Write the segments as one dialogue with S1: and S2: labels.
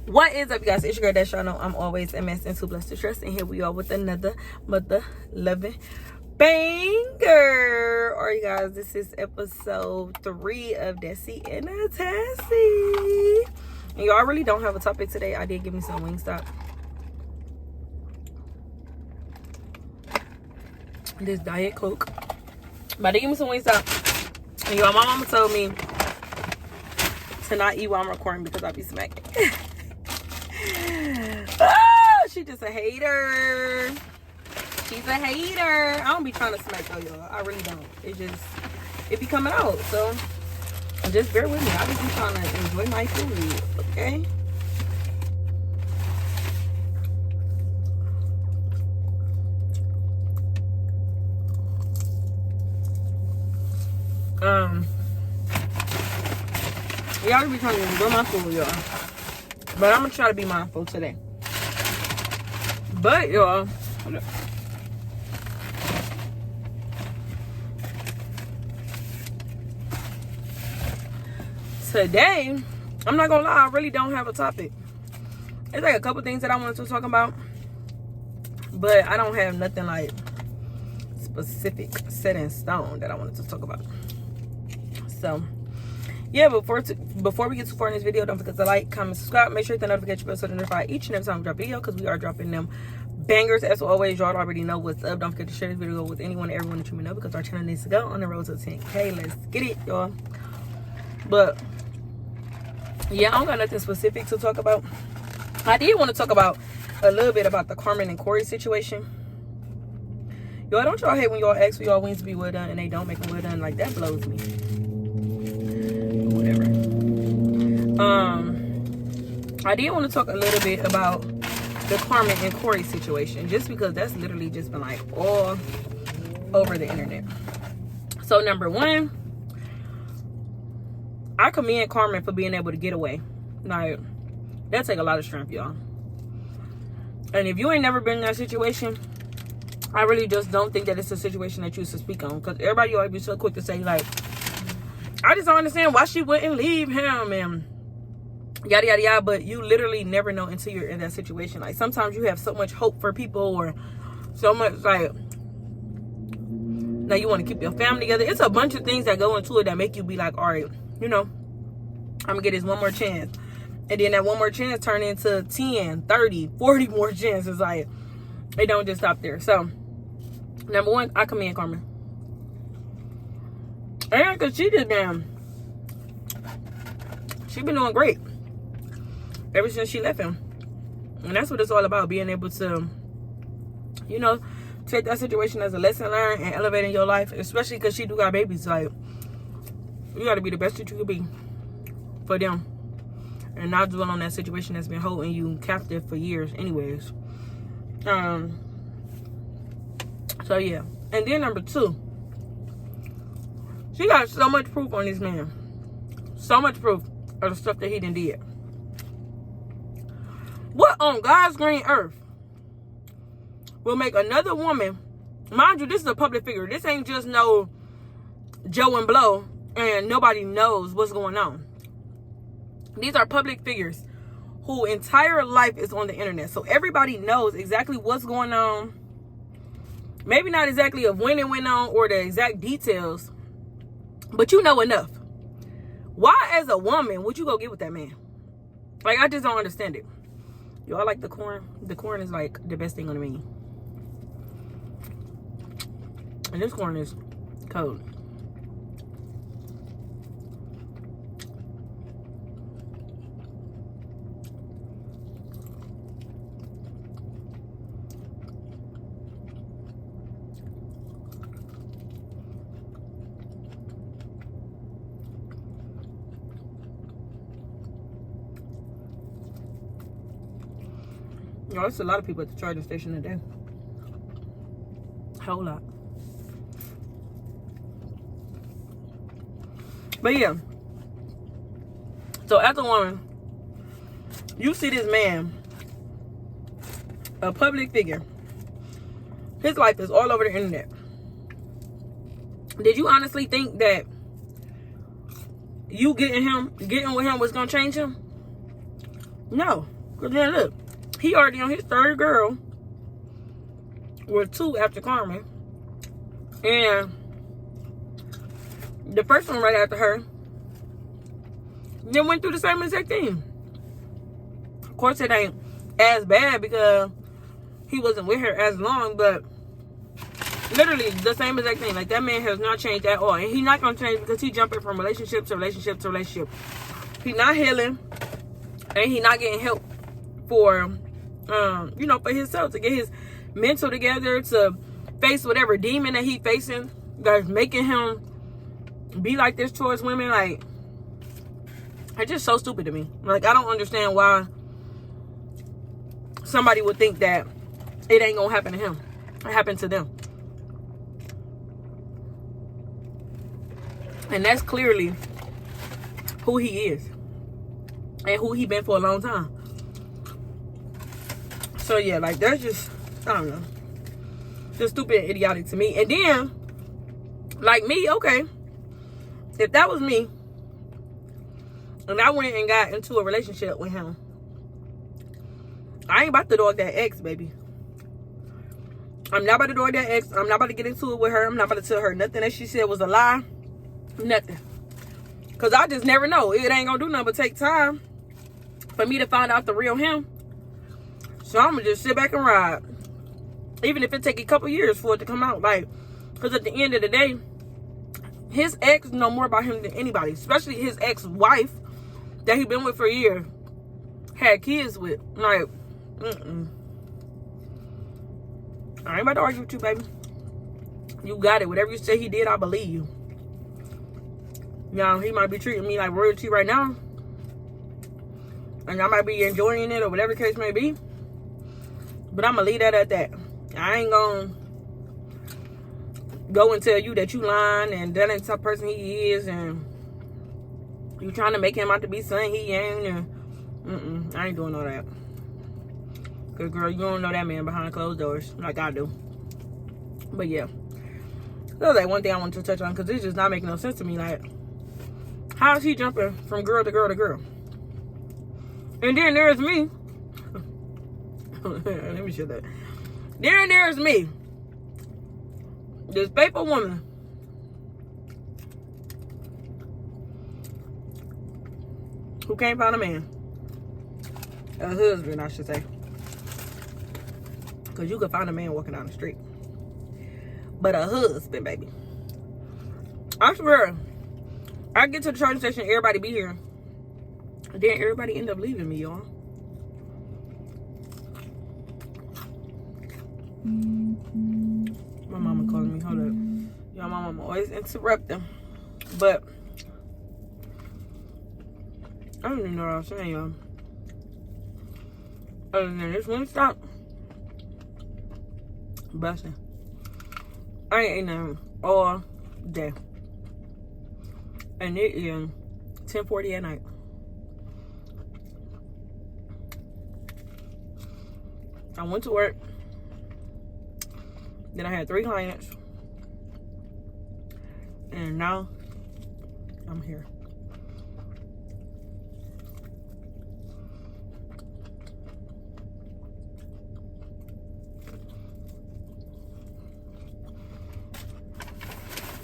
S1: What is up, you guys? It's your girl Dessie. Y'all know I'm always a mess and too blessed to trust. And here we are with another mother loving banger. All right, you guys, this is episode 3 of Dessie and Tessie. And y'all really don't have a topic today. I did give me some Wingstop. This Diet Coke. But they give me some Wingstop. And y'all, my mama told me to not eat while I'm recording because I'll be smacking. Oh, she just a hater. She's a hater. I don't be trying to smack though, y'all. I really don't. It be coming out. So just bear with me. I just be trying to enjoy my food, okay? Y'all be trying to enjoy my food, y'all. But I'm gonna try to be mindful today. But y'all, today, I'm not gonna lie, I really don't have a topic. There's like a couple things that I wanted to talk about, but I don't have nothing like specific set in stone that I wanted to talk about. So yeah, before we get too far in this video, don't forget to like, comment, subscribe. Make sure you hit the notification bell so to notify each and every time we drop a video, because we are dropping them bangers. As always, y'all already know what's up. Don't forget to share this video with anyone and everyone that you may know, because our channel needs to go on the road to 10K. Let's get it, y'all. But yeah, I don't got nothing specific to talk about. I did want to talk about a little bit about the Carmen and Corey situation. Y'all, don't y'all hate when y'all ask for y'all wings to be well done and they don't make them well done? Like, that blows me. Whatever. I did want to talk a little bit about the Carmen and Corey situation, just because that's literally just been like all over the internet. So number one, I commend Carmen for being able to get away. Like, that take a lot of strength, y'all. And if you ain't never been in that situation, I really just don't think that it's a situation that you should speak on, because everybody always be so quick to say, like, I just don't understand why she wouldn't leave him and yada yada yada. But you literally never know until you're in that situation. Like, sometimes you have so much hope for people, or so much like, now you want to keep your family together. It's a bunch of things that go into it that make you be like, all right, you know, I'm gonna get this one more chance. And then that one more chance turn into 10, 30, 40 more chances. Like, they don't just stop there. So number one, I commend Carmen. And because she been doing great ever since she left him. And that's what it's all about, being able to, you know, take that situation as a lesson learned and elevating your life, especially because she do got babies. Like, you got to be the best that you could be for them and not dwell on that situation that's been holding you captive for years anyways. So yeah. And then number two, she got so much proof on this man. So much proof of the stuff that he done did. What on God's green earth will make another woman, mind you, this is a public figure. This ain't just no Joe and Blow and nobody knows what's going on. These are public figures whose entire life is on the internet. So everybody knows exactly what's going on. Maybe not exactly of when it went on or the exact details, but you know enough. Why, as a woman, would you go get with that man? Like, I just don't understand it. Y'all like the corn? The corn is like the best thing on the menu. And this corn is cold. Yo, it's a lot of people at the charging station today. Whole lot. But yeah. So as a woman, you see this man, a public figure. His life is all over the internet. Did you honestly think that you getting with him was gonna change him? No. Because then look, he already on his third girl with 2 after Carmen. And the first one right after her then went through the same exact thing. Of course, it ain't as bad because he wasn't with her as long, but literally the same exact thing. Like, that man has not changed at all. And he's not going to change because he's jumping from relationship to relationship to relationship. He's not healing. And he's not getting help for, you know, for himself. To get his mental together. To face whatever demon that he's facing. That's making him be like this towards women. Like, it's just so stupid to me. Like, I don't understand why somebody would think that it ain't going to happen to him. It happened to them. And that's clearly who he is. And who he been for a long time. So, yeah, like, that's just, I don't know. Just stupid and idiotic to me. And then, like me, okay. If that was me, and I went and got into a relationship with him, I ain't about to dog that ex, baby. I'm not about to dog that ex. I'm not about to get into it with her. I'm not about to tell her nothing that she said was a lie. Nothing. Because I just never know. It ain't going to do nothing but take time for me to find out the real him. So I'm going to just sit back and ride. Even if it take a couple years for it to come out. Like, because at the end of the day, his ex know more about him than anybody. Especially his ex-wife that he been with for a year. Had kids with. Like, I ain't about to argue with you, baby. You got it. Whatever you say he did, I believe you. Now, he might be treating me like royalty right now. And I might be enjoying it or whatever the case may be. But I'm going to leave that at that. I ain't going to go and tell you that you lying and that ain't the type of person he is. And you trying to make him out to be something he ain't. And I ain't doing all that. Because, girl, you don't know that man behind closed doors like I do. But, yeah. That was like one thing I wanted to touch on because it's just not making no sense to me. Like, how is he jumping from girl to girl to girl? And then there's me. Let me show that. Then there's me. This faithful woman. Who can't find a man. A husband, I should say. Because you can find a man walking down the street. But a husband, baby. I swear. I get to the charging station, everybody be here. And then everybody end up leaving me, y'all. My mama calling me. Hold up. Y'all, my mama always interrupting. But I don't even know what I was saying, y'all. Other than this one stop. Busting. I ain't eating nothing all day. And it is 10:40 at night. I went to work. Then I had 3 clients. And now I'm here.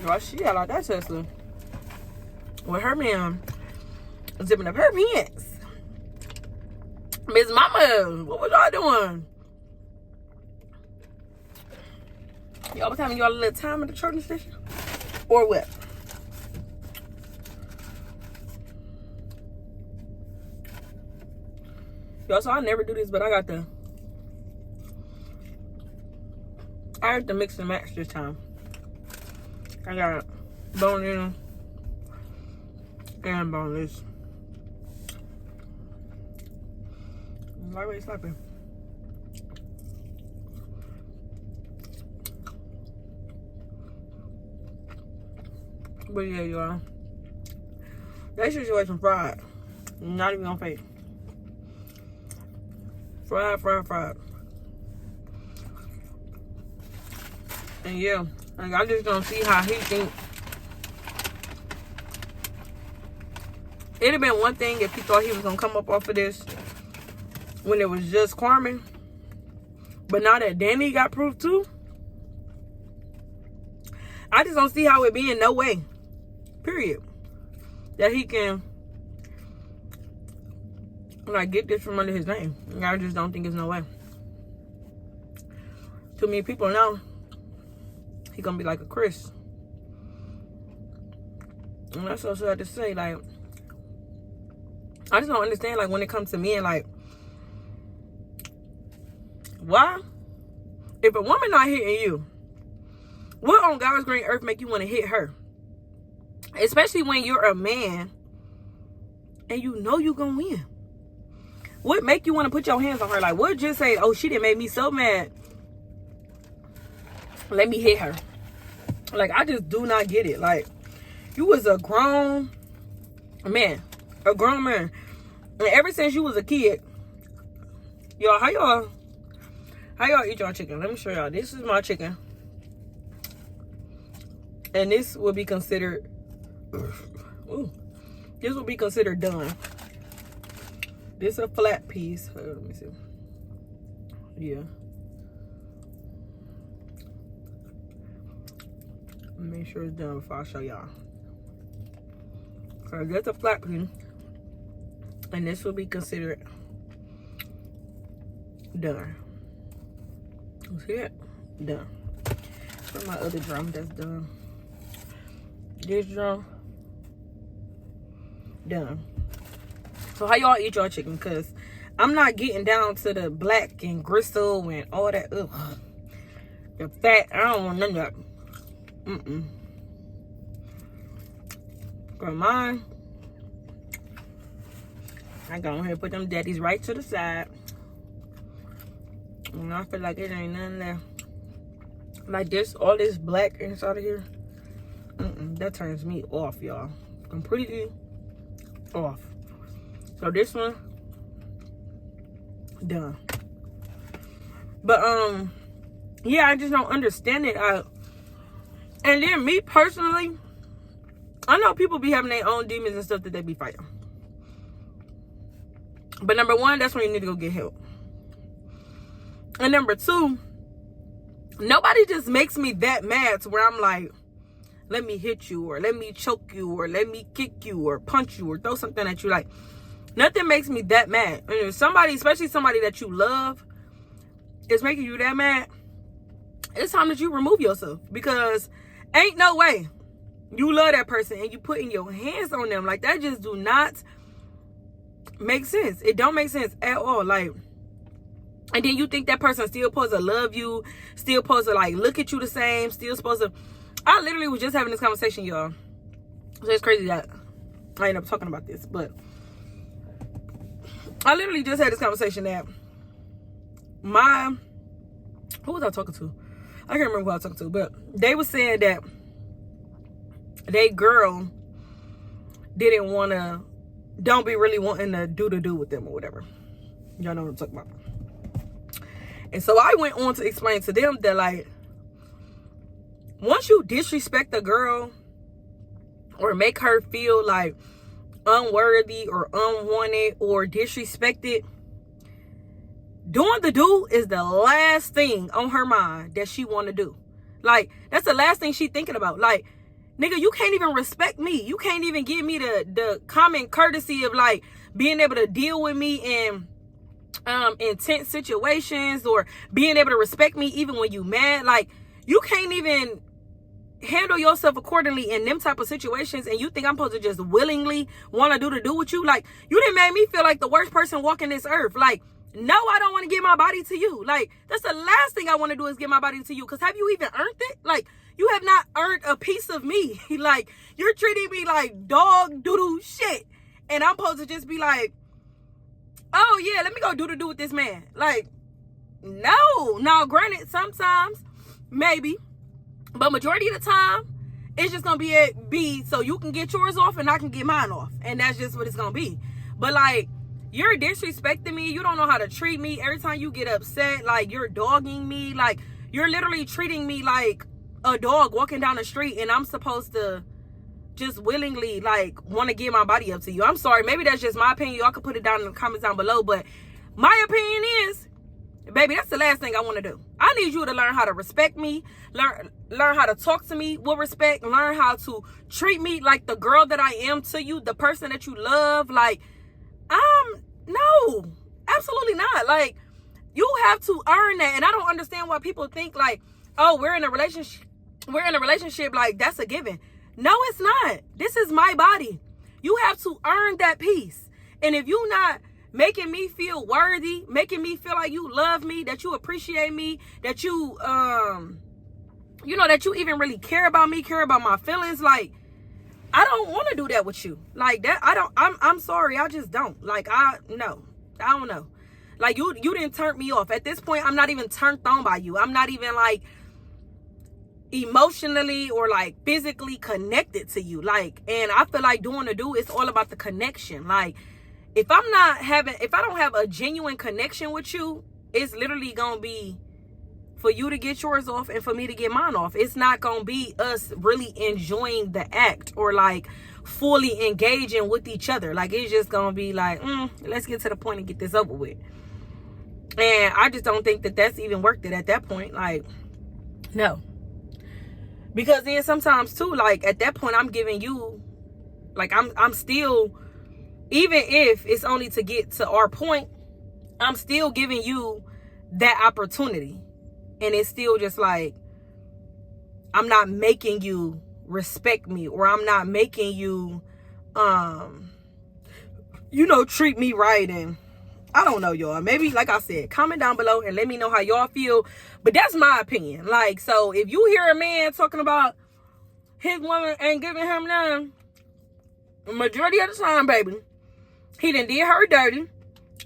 S1: Girl, she got like that Tesla. With her man zipping up her pants. Miss Mama, what was y'all doing? Y'all was having y'all a little time at the charging station? Or what? Y'all, so I never do this, but I have to mix and match this time. I got bone in and boneless. Lightweight slapping. But yeah, y'all. That situation fried. Not even on fake. Fried. And yeah, like I just don't see how he think. It'd have been one thing if he thought he was gonna come up off of this when it was just Carmen. But now that Danny got proof too, I just don't see how it be in no way, period, that he can like get this from under his name. I just don't think there's no way. Too many people know he gonna be like a Chris. And that's also had to say, like, I just don't understand, like, when it comes to men, like, why? If a woman not hitting you, what on God's green earth make you want to hit her? Especially when you're a man and you know you gonna win. What make you want to put your hands on her? Like, what just say, oh, she done made me so mad, let me hit her? Like, I just do not get it. Like, you was a grown man. A grown man. And ever since you was a kid, y'all, how y'all eat y'all chicken? Let me show y'all. This is my chicken. And this will be considered, ooh, this will be considered done. This is a flat piece. Let me see. Yeah. Make sure it's done before I show y'all. So that's a flat piece. And this will be considered done. See it? Done. For my other drum that's done. This drum done. So how y'all eat y'all chicken? Because I'm not getting down to the black and gristle and all that. Ugh. The fat. I don't want none of that. For mine, I go ahead and put them daddies right to the side. And I feel like it ain't nothing there. Like this, all this black inside of here. That turns me off, y'all. Completely off. So this one, done. But yeah, I just don't understand it. And then me personally, I know people be having their own demons and stuff that they be fighting. But number one, that's when you need to go get help. And number two, nobody just makes me that mad to where I'm like, let me hit you, or let me choke you, or let me kick you, or punch you, or throw something at you. Like, nothing makes me that mad. And if somebody, especially somebody that you love, is making you that mad, it's time that you remove yourself. Because ain't no way you love that person and you putting your hands on them. Like, that just do not make sense. It don't make sense at all. Like, and then you think that person still supposed to love you, still supposed to like look at you the same, still supposed to. I literally was just having this conversation, y'all. So it's crazy that I end up talking about this, but I literally just had this conversation that who was I talking to? I can't remember who I was talking to, but they were saying that they girl don't be really wanting to do with them or whatever. Y'all know what I'm talking about. And so I went on to explain to them that, like, once you disrespect a girl or make her feel like unworthy or unwanted or disrespected, doing the do is the last thing on her mind that she want to do. Like, that's the last thing she thinking about. Like, nigga, you can't even respect me. You can't even give me the common courtesy of like being able to deal with me in intense situations, or being able to respect me even when you mad. Like, you can't even handle yourself accordingly in them type of situations, and you think I'm supposed to just willingly want to do with you? Like, you done made me feel like the worst person walking this earth. Like, no, I don't want to give my body to you. Like, that's the last thing I want to do is give my body to you. Because have you even earned it? Like, you have not earned a piece of me. Like, you're treating me like dog doo-doo shit. And I'm supposed to just be like, oh yeah, let me go do with this man. Like, no. Now, granted, sometimes, maybe, but majority of the time, it's just going to be so you can get yours off and I can get mine off. And that's just what it's going to be. But like, you're disrespecting me. You don't know how to treat me. Every time you get upset, like, you're dogging me. Like, you're literally treating me like a dog walking down the street, and I'm supposed to just willingly like want to give my body up to you. I'm sorry, maybe that's just my opinion. Y'all can put it down in the comments down below, but My opinion is, baby, that's the last thing I want to do. I need you to learn how to respect me, learn how to talk to me with respect, learn how to treat me like the girl that I am to you, the person that you love. Like, no, absolutely not. Like, you have to earn that. And I don't understand why people think like, oh, we're in a relationship, like that's a given. No, it's not. This is my body. You have to earn that peace. And if you're not making me feel worthy, making me feel like you love me, that you appreciate me, that you, that you even really care about me, care about my feelings, like, I don't want to do that with you. Like that, I'm sorry, I just don't. Like, I don't know. Like, you didn't turn me off. At this point, I'm not even turned on by you. I'm not even, like, emotionally or, like, physically connected to you. Like, and I feel like it's all about the connection. Like, if I don't have a genuine connection with you, it's literally going to be for you to get yours off and for me to get mine off. It's not going to be us really enjoying the act or, like, fully engaging with each other. Like, it's just going to be like, let's get to the point and get this over with. And I just don't think that that's even worth it at that point. Like, no. Because then sometimes too, like, at that point, I'm giving you, like, I'm still, even if it's only to get to our point, I'm still giving you that opportunity. And it's still just like, I'm not making you respect me, or I'm not making you, treat me right. And I don't know, y'all. Maybe, like I said, comment down below and let me know how y'all feel. But that's my opinion. Like, so if you hear a man talking about his woman ain't giving him none, majority of the time, baby, he done did her dirty,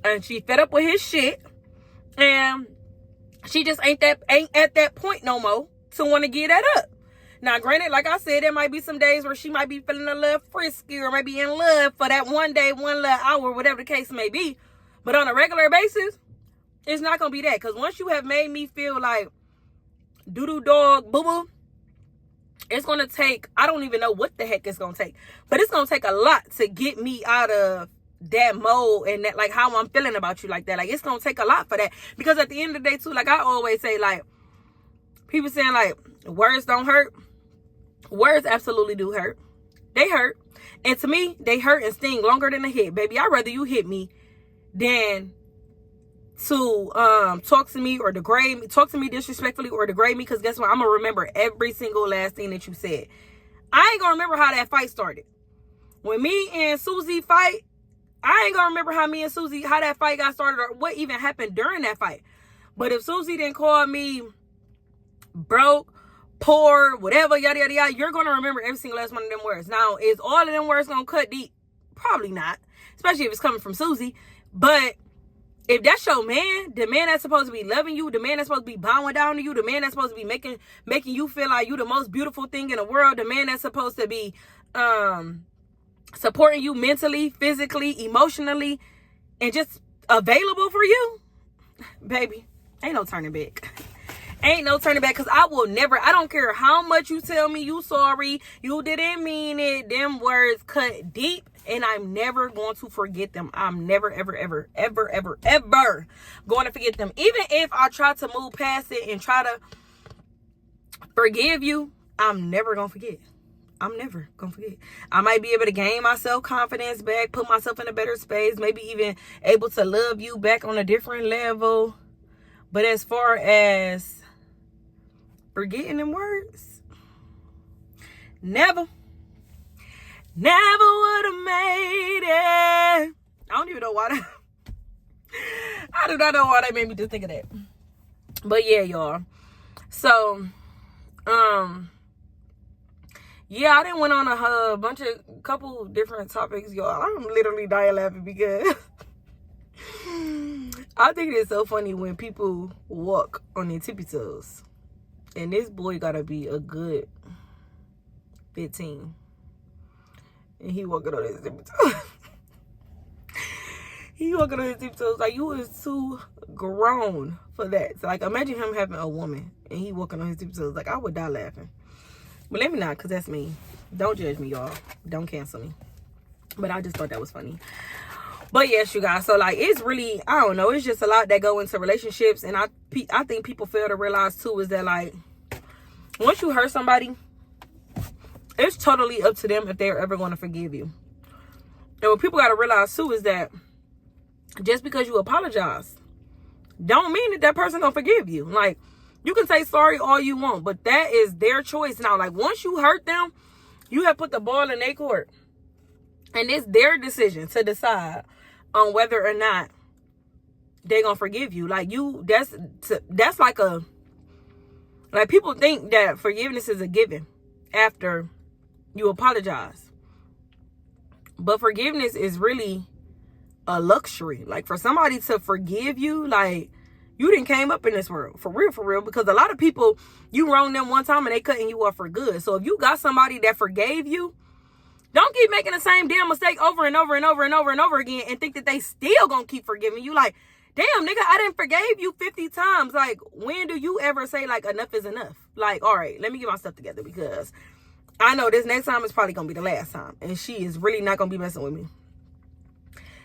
S1: and she fed up with his shit, and she just ain't at that point no more to want to get that up. Now, granted, like I said, there might be some days where she might be feeling a little frisky or might be in love for that one day, one little hour, whatever the case may be. But on a regular basis, it's not going to be that. Because once you have made me feel like doo-doo dog, boo-boo, it's going to take, I don't even know what the heck it's going to take. But it's going to take a lot to get me out of that mode and that, like, how I'm feeling about you like that. Like, it's going to take a lot for that. Because at the end of the day, too, like I always say, like, people saying, like, words don't hurt. Words absolutely do hurt. They hurt. And to me, they hurt and sting longer than a hit. Baby, I'd rather you hit me than to talk to me or degrade me, talk to me disrespectfully or degrade me. Because guess what? I'm gonna remember every single last thing that you said. I ain't gonna remember how that fight started. When me and Susie fight, I ain't gonna remember how that fight got started or what even happened during that fight. But if Susie didn't call me broke, poor, whatever, yada yada yada, you're gonna remember every single last one of them words. Now, is all of them words gonna cut deep? Probably not, especially if it's coming from Susie. But if that's your man, the man that's supposed to be loving you, the man that's supposed to be bowing down to you, the man that's supposed to be making you feel like you the most beautiful thing in the world, the man that's supposed to be supporting you mentally, physically, emotionally, and just available for you, baby, ain't no turning back. Ain't no turning back. Because I will never, I don't care how much you tell me you sorry, you didn't mean it, them words cut deep, and I'm never going to forget them. I'm never, ever, ever, ever, ever, ever going to forget them. Even if I try to move past it and try to forgive you, I'm never going to forget. I'm never going to forget. I might be able to gain my self-confidence back, put myself in a better space, maybe even able to love you back on a different level. But as far as forgetting them words, never would have made it. I don't even know why that, I do not know why that made me just think of that. But yeah, y'all. So, yeah, I done went on a couple different topics, y'all. I'm literally dying laughing because I think it's so funny when people walk on their tippy toes. And this boy gotta be a good 15. And he walking on his tippy toes. He walking on his tippy toes like you is too grown for that. So, like, imagine him having a woman and he walking on his tippy toes. Like, I would die laughing. But let me not, because that's me. Don't judge me, y'all. Don't cancel me. But I just thought that was funny. But yes, you guys, so like, it's really, I don't know, it's just a lot that go into relationships. And I think people fail to realize too is that, like, once you hurt somebody, it's totally up to them if they're ever going to forgive you. And what people got to realize too is that just because you apologize don't mean that that person gonna forgive you. Like, you can say sorry all you want, but that is their choice. Now, like, once you hurt them, you have put the ball in their court, and it's their decision to decide on whether or not they gonna forgive you. Like, that's like people think that forgiveness is a given after you apologize, but forgiveness is really a luxury. Like, for somebody to forgive you, like, you didn't came up in this world for real, because a lot of people, you wronged them one time and they cutting you off for good. So if you got somebody that forgave you, don't keep making the same damn mistake over and over and over and over and over again and think that they still gonna keep forgiving you. Like, damn, nigga, I done forgave you 50 times. Like, when do you ever say, like, enough is enough? Like, all right, let me get my stuff together, because I know this next time is probably gonna be the last time, and she is really not gonna be messing with me.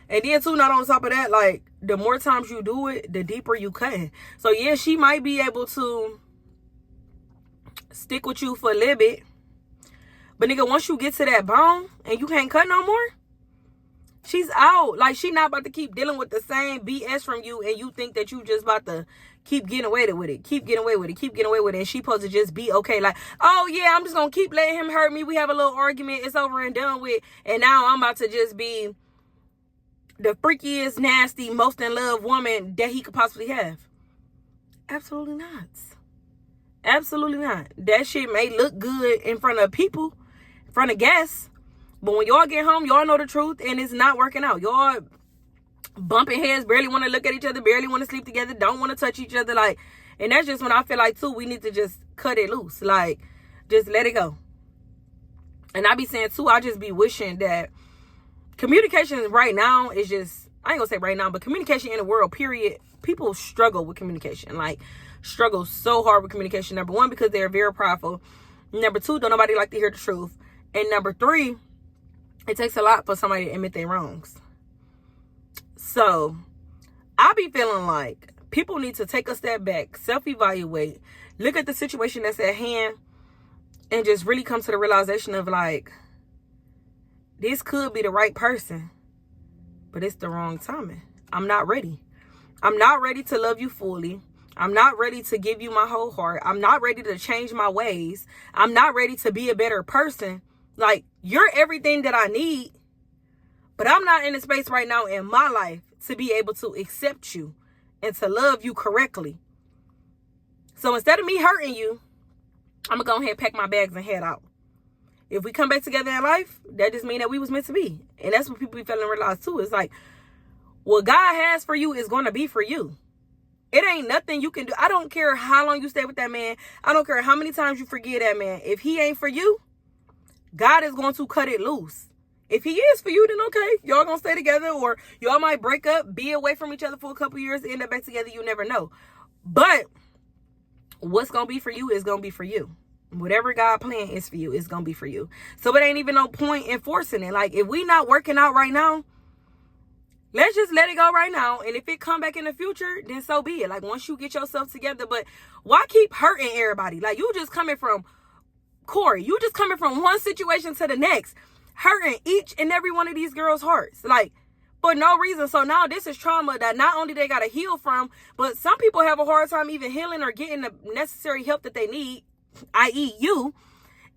S1: And then too, not on top of that, like, the more times you do it, the deeper you cut. So yeah, she might be able to stick with you for a little bit, but nigga, once you get to that bone and you can't cut no more, she's out. Like, she not about to keep dealing with the same BS from you, and you think that you just about to keep getting away with it, keep getting away with it, and she supposed to just be okay. Like, oh yeah, I'm just gonna keep letting him hurt me. We have a little argument, it's over and done with, and now I'm about to just be the freakiest, nasty, most in love woman that he could possibly have. Absolutely not. Absolutely not. That shit may look good in front of people, in front of guests, but when y'all get home, y'all know the truth, and it's not working out. Y'all bumping heads, barely want to look at each other, barely want to sleep together, don't want to touch each other. Like, and that's just when I feel like too, we need to just cut it loose. Like, just let it go. And I be saying too, I just be wishing that communication right now is just, I ain't gonna say right now, but communication in the world, period, people struggle with communication. Like, struggle so hard with communication. Number one, because they're very prideful. Number two, don't nobody like to hear the truth. And number three, it takes a lot for somebody to admit their wrongs. So I be feeling like people need to take a step back, self-evaluate, look at the situation that's at hand, and just really come to the realization of, like, this could be the right person, but it's the wrong timing. I'm not ready. I'm not ready to love you fully. I'm not ready to give you my whole heart. I'm not ready to change my ways. I'm not ready to be a better person. Like, you're everything that I need, but I'm not in a space right now in my life to be able to accept you and to love you correctly. So instead of me hurting you, I'm going to go ahead and pack my bags and head out. If we come back together in life, that just means that we was meant to be. And that's what people be failing to realize too. It's like, what God has for you is going to be for you. It ain't nothing you can do. I don't care how long you stay with that man. I don't care how many times you forgive that man. If he ain't for you, God is going to cut it loose. If he is for you, then okay, y'all gonna stay together, or y'all might break up, be away from each other for a couple years, end up back together. You never know. But what's gonna be for you is gonna be for you. Whatever God plan is for you, it's gonna be for you. So it ain't even no point in forcing it. Like, if we not working out right now, let's just let it go right now. And if it come back in the future, then so be it. Like, once you get yourself together. But why keep hurting everybody? Like, you just coming from Corey, you just coming from one situation to the next, hurting each and every one of these girls' hearts, like, for no reason. So now this is trauma that not only they gotta heal from, but some people have a hard time even healing or getting the necessary help that they need, i.e. you.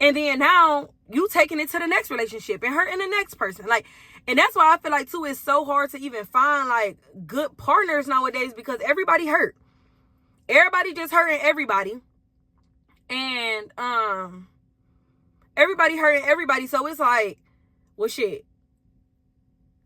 S1: And then now you taking it to the next relationship and hurting the next person. Like, and that's why I feel like too, it's so hard to even find like good partners nowadays, because everybody hurt. Everybody just hurting everybody. And everybody hurting everybody. So it's like, well, shit,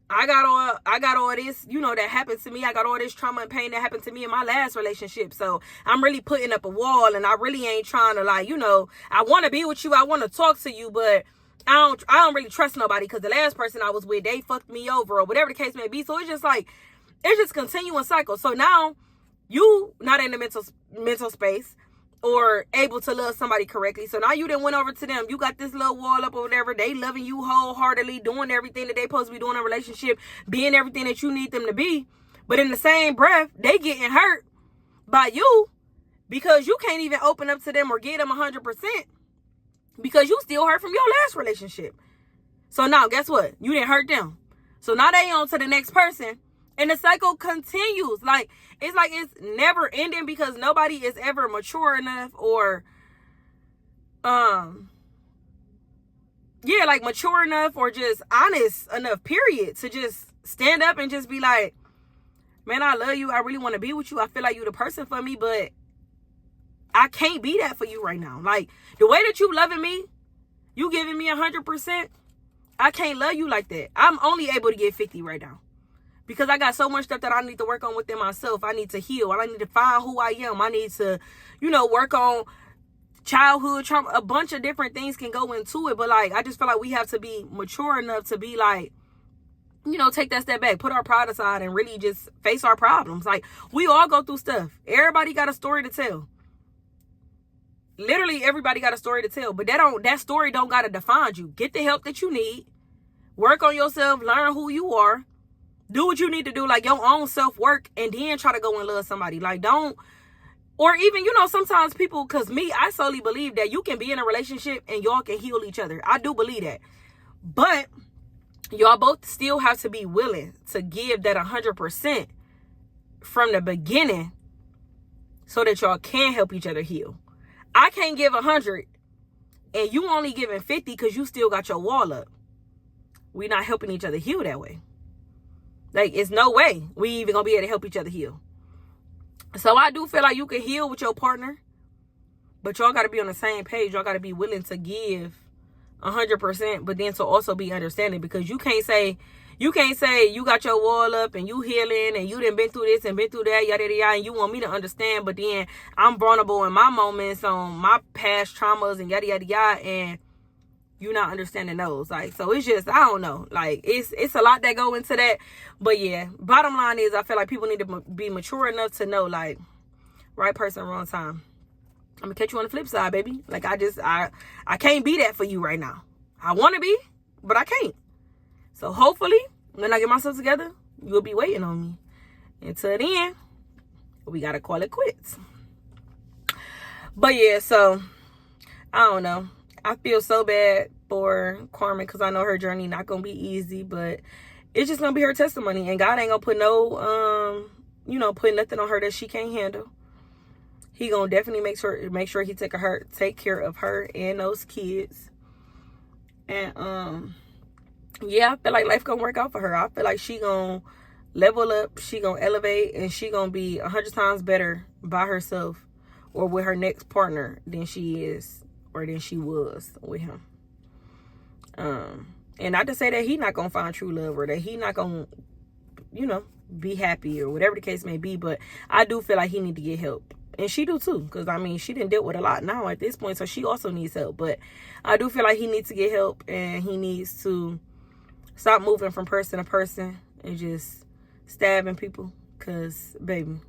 S1: I got all this, you know, that happened to me. I got all this trauma and pain that happened to me in my last relationship. So I'm really putting up a wall, and I really ain't trying to, like, you know, I want to be with you, I want to talk to you, but I don't really trust nobody, because the last person I was with, they fucked me over, or whatever the case may be. So it's just like, it's just continuing cycle. So now you not in the mental space. or able to love somebody correctly. So now you done went over to them. You got this little wall up or whatever. They loving you wholeheartedly, doing everything that they supposed to be doing in a relationship, being everything that you need them to be. But in the same breath, they getting hurt by you because you can't even open up to them or give them 100% because you still hurt from your last relationship. So now guess what? You didn't hurt them. So now they on to the next person. And the cycle continues. Like it's never ending because nobody is ever mature enough or, mature enough or just honest enough, period, to just stand up and just be like, man, I love you. I really want to be with you. I feel like you're the person for me, but I can't be that for you right now. Like the way that you loving me, you giving me 100%. I can't love you like that. I'm only able to get 50 right now. Because I got so much stuff that I need to work on within myself. I need to heal. I need to find who I am. I need to, work on childhood trauma. A bunch of different things can go into it. But, like, I just feel like we have to be mature enough to be, like, take that step back. Put our pride aside and really just face our problems. Like, we all go through stuff. Everybody got a story to tell. Literally, everybody got a story to tell. But that story don't got to define you. Get the help that you need. Work on yourself. Learn who you are. Do what you need to do, like your own self-work, and then try to go and love somebody. Like, don't, or even, sometimes people, because I solely believe that you can be in a relationship and y'all can heal each other. I do believe that. But y'all both still have to be willing to give that 100% from the beginning so that y'all can help each other heal. I can't give 100 and you only giving 50 because you still got your wall up. We're not helping each other heal that way. Like, it's no way we even gonna be able to help each other heal. So I do feel like you can heal with your partner, but y'all gotta be on the same page. Y'all gotta be willing to give 100%, but then to also be understanding, because you can't say you got your wall up and you healing and you done been through this and been through that, yada, yada, yada, and you want me to understand, but then I'm vulnerable in my moments on my past traumas and yada, yada, yada, and you not understanding those. Like, so it's just, I don't know. Like, it's a lot that go into that. But yeah, bottom line is I feel like people need to be mature enough to know, like, right person, wrong time. I'm gonna catch you on the flip side, baby. Like, I can't be that for you right now. I want to be, but I can't. So hopefully, when I get myself together, you'll be waiting on me. Until then, we gotta call it quits. But yeah, so I don't know. I feel so bad for Carmen because I know her journey not gonna be easy, but it's just gonna be her testimony, and God ain't gonna put put nothing on her that she can't handle. He gonna definitely make sure he take care of her and those kids. And yeah, I feel like life gonna work out for her. I feel like she gonna level up, she gonna elevate, and she gonna be 100 times better by herself or with her next partner than she is or than she was with him. And not to say that he not gonna find true love or that he not gonna, be happy or whatever the case may be, but I do feel like he need to get help. And she do too, because she didn't deal with a lot now at this point, so she also needs help. But I do feel like he needs to get help, and he needs to stop moving from person to person and just stabbing people, because baby,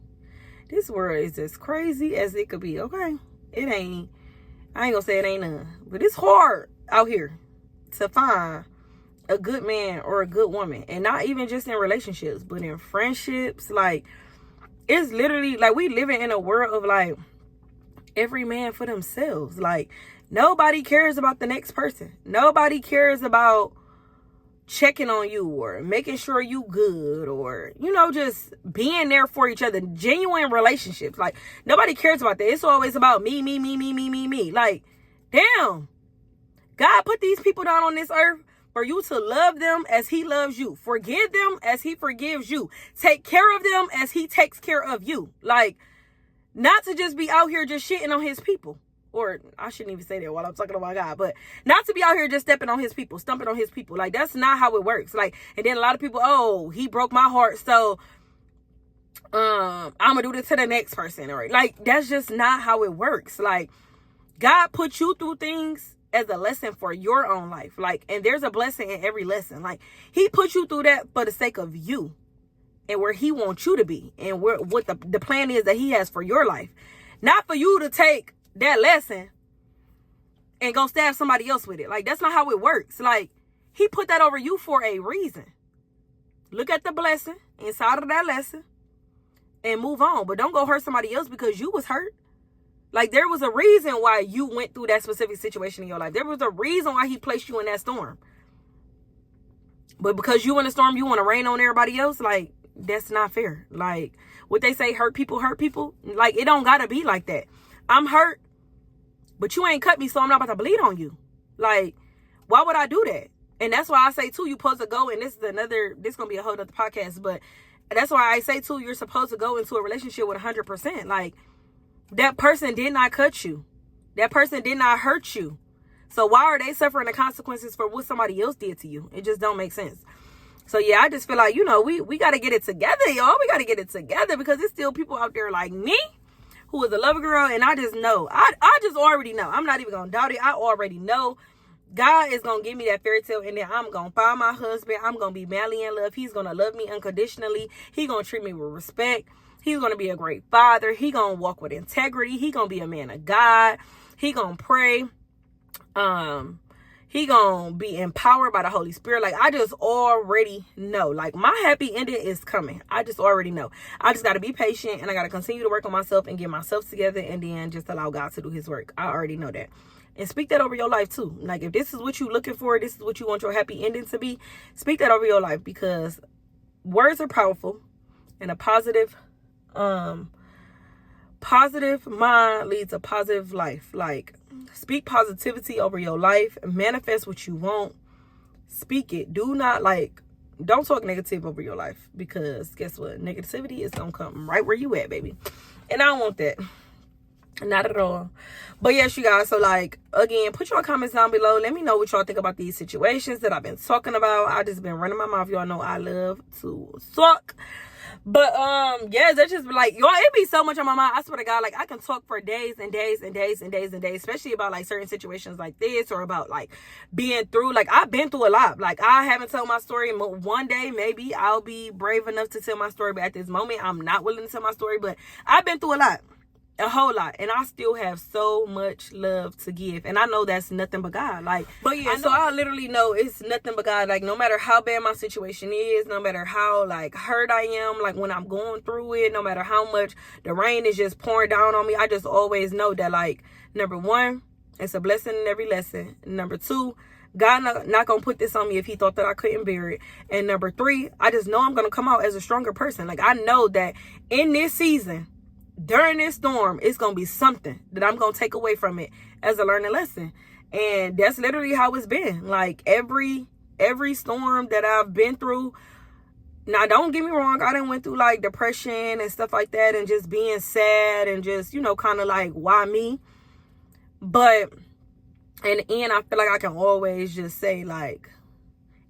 S1: this world is as crazy as it could be. Okay, I ain't gonna say it ain't none, but it's hard out here to find a good man or a good woman, and not even just in relationships, but in friendships. Like, it's literally like we living in a world of like every man for themselves. Like, nobody cares about the next person. Nobody cares about checking on you or making sure you good or, just being there for each other. Genuine relationships. Like, nobody cares about that. It's always about me. Like, damn. God put these people down on this earth for you to love them as he loves you. Forgive them as he forgives you. Take care of them as he takes care of you. Like, not to just be out here just shitting on his people. Or I shouldn't even say that while I'm talking about God, but not to be out here just stepping on his people, stumping on his people. Like, that's not how it works. Like, and then a lot of people, oh, he broke my heart, so I'm gonna do this to the next person. Or like, that's just not how it works. Like, God put you through things as a lesson for your own life. Like, and there's a blessing in every lesson. Like, he put you through that for the sake of you and where he wants you to be and what the plan is that he has for your life. Not for you to take that lesson and go stab somebody else with it. Like, that's not how it works. Like, he put that over you for a reason. Look at the blessing inside of that lesson and move on. But don't go hurt somebody else because you was hurt. Like, there was a reason why you went through that specific situation in your life. There was a reason why he placed you in that storm. But because you in a storm, you want to rain on everybody else? Like, that's not fair. Like, what they say, hurt people hurt people. Like, it don't got to be like that. I'm hurt, but you ain't cut me, so I'm not about to bleed on you. Like, why would I do that? And that's why I say, too, you're supposed to go, and this is going to be a whole other podcast, but that's why I say, too, you're supposed to go into a relationship with 100%. Like, that person did not cut you. That person did not hurt you. So why are they suffering the consequences for what somebody else did to you? It just don't make sense. So, yeah, I just feel like, you know, we got to get it together, y'all. We got to get it together because there's still people out there like me who is a lover girl, and I just know. I just already know. I'm not even going to doubt it. I already know. God is going to give me that fairy tale, and then I'm going to find my husband. I'm going to be madly in love. He's going to love me unconditionally. He's going to treat me with respect. He's going to be a great father. He's going to walk with integrity. He's going to be a man of God. He's going to pray. He gonna be empowered by the Holy Spirit. Like, I just already know. Like, my happy ending is coming. I just already know. I just got to be patient, and I got to continue to work on myself and get myself together, and then just allow God to do his work. I already know that. And speak that over your life, too. Like, if this is what you're looking for, this is what you want your happy ending to be, speak that over your life, because words are powerful, and a positive mind leads a positive life. Like, speak positivity over your life. Manifest what you want. Speak it. Don't talk negative over your life, because guess what? Negativity is going to come right where you at, baby. And I don't want that. Not at all. But yes, you guys. So, like, again, put your comments down below. Let me know what y'all think about these situations that I've been talking about. I just been running my mouth. Y'all know I love to talk. But yeah, that's just like, y'all, it be so much on my mind. I swear to God, like, I can talk for days and days and days and days and days, especially about like certain situations like this, or about like being through, like, I've been through a lot. Like, I haven't told my story. One day maybe I'll be brave enough to tell my story, but at this moment I'm not willing to tell my story. But I've been through a whole lot, and I still have so much love to give, and I know that's nothing but God. Like, but yeah, so I literally know it's nothing but God. Like, no matter how bad my situation is, no matter how like hurt I am, like when I'm going through it, no matter how much the rain is just pouring down on me, I just always know that, like, number one, it's a blessing in every lesson. Number two, God not gonna put this on me if he thought that I couldn't bear it. And number three, I just know I'm gonna come out as a stronger person. Like, I know that in this season, during this storm, it's going to be something that I'm going to take away from it as a learning lesson. And that's literally how it's been. Like, every storm that I've been through. Now, don't get me wrong. I done went through like depression and stuff like that, and just being sad and just, you know, kind of like, why me? But in the end, I feel like I can always just say, like,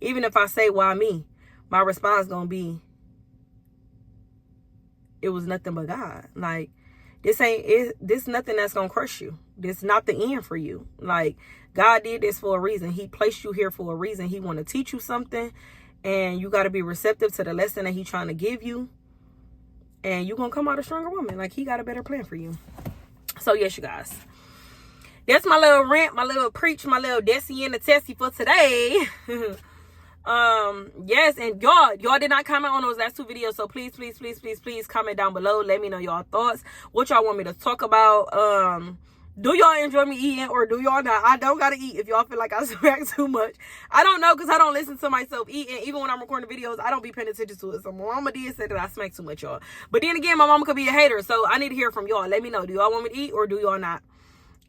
S1: even if I say why me, my response going to be, it was nothing but God. Like, this nothing that's gonna crush you. This not the end for you. Like, God did this for a reason. He placed you here for a reason. He want to teach you something, and you got to be receptive to the lesson that he's trying to give you, and you're gonna come out a stronger woman. Like, he got a better plan for you. So yes, you guys, that's my little rant, my little preach, my little Dessie and the Tessie for today. Yes, and y'all did not comment on those last two videos, so please comment down below. Let me know y'all thoughts, what y'all want me to talk about. Do y'all enjoy me eating, or do y'all not? I don't gotta eat if y'all feel like I smack too much. I don't know, because I don't listen to myself eating. Even when I'm recording videos, I don't be paying attention to it. So my mama did say that I smack too much, y'all. But then again, my mama could be a hater, so I need to hear from y'all. Let me know, do y'all want me to eat, or do y'all not?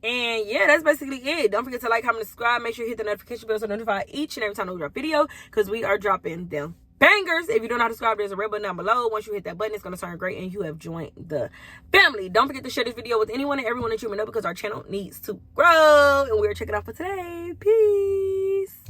S1: And yeah, that's basically it. Don't forget to like, comment, subscribe. Make sure you hit the notification bell so notify each and every time we drop a video, because we are dropping them bangers. If you don't know how to subscribe, there's a red button down below. Once you hit that button, it's going to turn great, and you have joined the family. Don't forget to share this video with anyone and everyone that you may know, because our channel needs to grow. And we're checking out for today. Peace.